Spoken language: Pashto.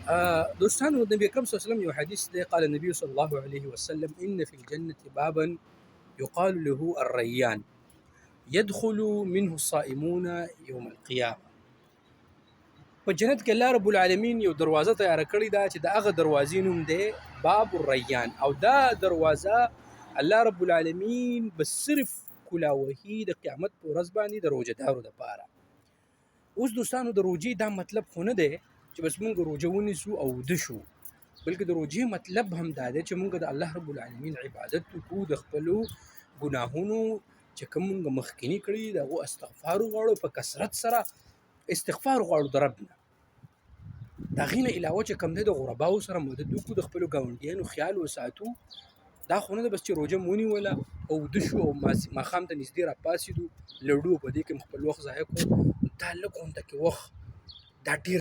دوستانو النبي اكرم صلى الله عليه وسلم يو حديث ده قال النبي صلى الله عليه وسلم ان في الجنه بابا يقال له الريان يدخل منه الصائمون يوم القيامه. په جنت کې الله رب العالمین یو دروازه تیار کړې ده چې د هغه دروازې نوم دی باب الریان، او دا دروازه الله رب العالمین به صرف کلاوهي د قیامت په ورځ باندې د روجهدارو دپاره. اوس دوستانو د روجې دا مطلب خو نه دی چې بس مونږ روجه ونیسو او وده شو، بلکې د روجې مطلب هم دا دی چې مونږ د الله رب العالمین عبادت وکړو، د خپلو ګناهونو چې کوم مونږ مخکیني کړي د هغو استغفار وغواړو، په کثرت سره استغفار وغواړو د رب نه. د هغې نه علاوه چې کوم دی د غرباو سره مدد وکړو، د خپلو ګاونډیانو خیال وساتو. دا خو نه ده بس چې روژه مو ونیوله او وده شو او ماښام ته نږدې راپاڅېدو لړو په دې کې خپل وخت ضایع کړو. دا لږ غونډه کې وخت دا ډېر